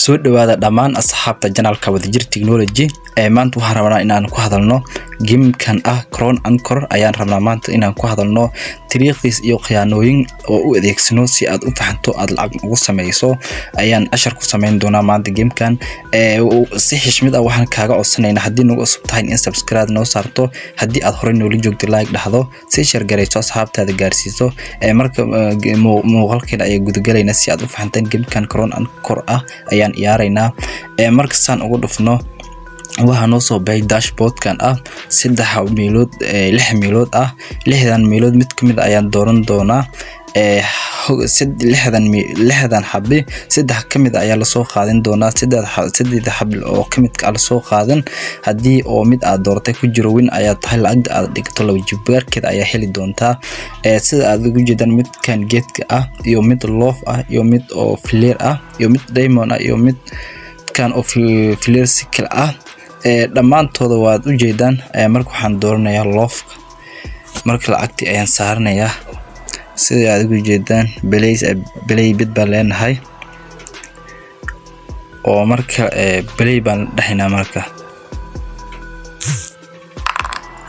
soo dhawaada dhammaan asxaabta channelka Wadajir Technology maanta waxaan rabnaa inaan ku hadalno game-kan Crown Anchor ayaan rabnaa maanta inaan ku hadalno tariiqdiis iyo khiyaanooyin oo u adeegsano si aad u fahanto aad lacag ugu sameeyso ayaan ashar ku sameyn doonaa maanta game-kan si xishmad ah waxaan kaaga codsanaynaa haddii nagu cusub tahay in subscribe noo saarto haddii aad hore noola joogto like dhahdo si share gareyso asxaabtaada gaarsiiso marka muuqaalkeeda ay gudagaleena si aad u fahantaan game-kan Crown Anchor ayaan ciyaaraynaa markasaan ugu dhufno waxaan noo soo baxay dashboard-kan 6 meelood 6 meelood 6 meelood mid kamid ayaan dooran doonaa 6 xabbi 3 kamid ayaa la soo qaadan doonaa 3 xabbi oo kamid la soo qaadan hadii oo mid aad dooratay ku jiro win ayaa tahay lacagta aad dhigto laba jibaarkeeda ayaa heli doontaa sida aad ugu jeedaan midkan geedka iyo mid loof iyo mid oo flare iyo mid diamond iyo mid kan oo flare cycle dhamaantooda waad u jeedaan marka waxaan dooranayaa loofka marka lacagti ayaan saaranayaa sida aad ugu jeedaan play bid baan leenahay oo marka play baan dhaxinaa marka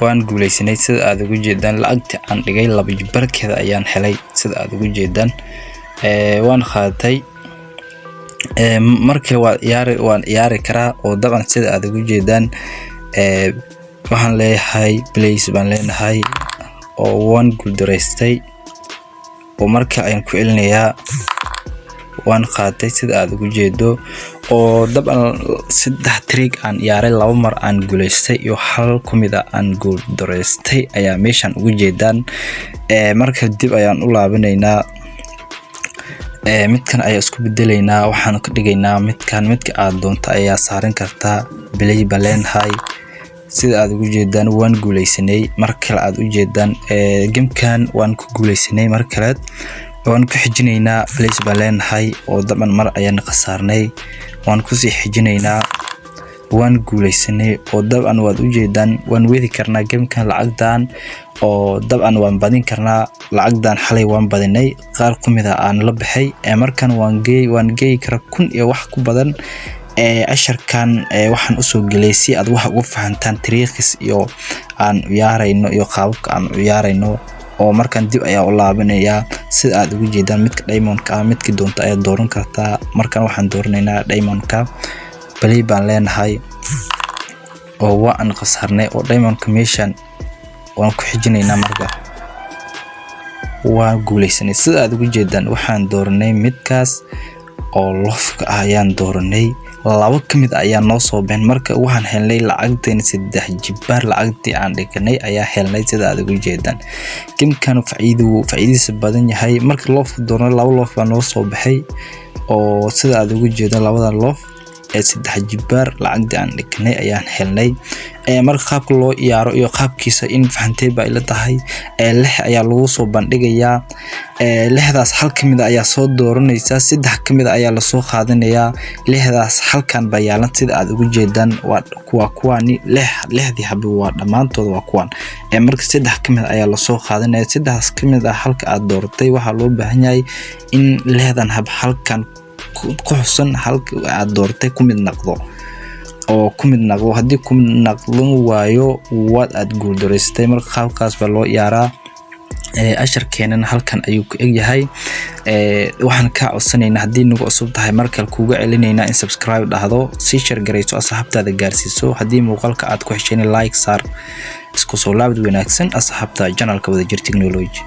waan guuleysanay sida aad ugu jeedaan lacagti aan dhigay laba jibarkeeda ayaan helay sida aad ugu jeedaan waan qaatay markii waan ciyaari karaa oo daban sida aad ugu jeedaan waxaan leeyahay place baan leenahay oo waan guuldareystay oo marka ayaan ku celinayaa waan qaatay sida aad ugu jeedo oo daban 3 trick aan ciyaaray 2 mar aan guuleystay iyo hal kumida aan guuldareystay ayaa meeshan ugu jeedaan marka dib ayaan u laabanaynaa midkan ayaa isku bedelaynaa waxaan ka dhigaynaa midka aad doonto ayaa saaran kartaa play baleenhay sida aad ugu jeedaan waan guuleysanay markale aad u jeedaan game-kan waan ku guuleysanay markale waan ku xijinaynaa play baleenhay oo daban mar ayaan qasaarnay waan ku sii xijinaynaa waan guuleysanay oo daban waad u jeedaan waan weedi karnaa game-kan lacagtan oo daban waan badin karnaa lacagdan xalay waan badinay qaar kumida aan la baxay markan waan geey kara kun iyo wax ku badan asharkan waxaan u soo galay si aad wax ugu fahantaan tariiqis iyo aan ciyaarayno iyo qaabka aan ciyaarayno oo markan dib ayaa u laabanayaa sida aad ugu jeedaan midka diamond-ka midkii doonto ayaa dooran kartaa markan waxaan dooranaynaa diamond-ka play baan leenahay oo waan qasaarnay oo diamond-ka meeshan waan ku xijinaynaa marka waan guuleysanay sida aad ugu jeedaan waxaan dooranay midkaas oo loofka ayaan dooranay 2 kamid ayaa noo soo been marka waxaan helnay lacagteen 3 jibaar lacagtii aan dhiganay ayaa helnay sida aad ugu jeedaan game-kan faa'iidadiisa badan yahay marka loofka dooranay 2 loof baa noo soo baxay oo sida aad ugu jeedaan labada loof 3 jibaar lacagtii aan dhiganay ayaan helnay marka qaabka loo ciyaaro iyo qaabkiisa in fahantay baa ila tahay 6 ayaa lagu soo bandhigayaa 6daas hal kamid ayaa soo dooranaysa 3 kamid ayaa la soo qaadanayaa 6daas halkan baa yaalan sida aad ugu jeedaan waa kuwani 6 xabbi waa dhamaantooda waa kuwan marka 3 kamid ayaa la soo qaadanaya 3daas kamid halka aad dooratay waxa loo baahan yahay in 6dan hab halkan ku xusan halka aad dooratay ku mid noqdo oo ku mid noqdo hadii ku mid noqdon waayo waad aad guuldareystay marka qaabkaas baa loo ciyaaraa asharkeenan halkan ayuu ku egyahay waxaan ka codsanaynaa haddii nagu cusub tahay markale kuuga celinaynaa in subscribe dhahdo si share gareyso asxaabtaada gaarsiiso haddii muuqaalka aad ku heshay like saar isku soo laabad wanaagsan asxaabta channelka Wadajir Technology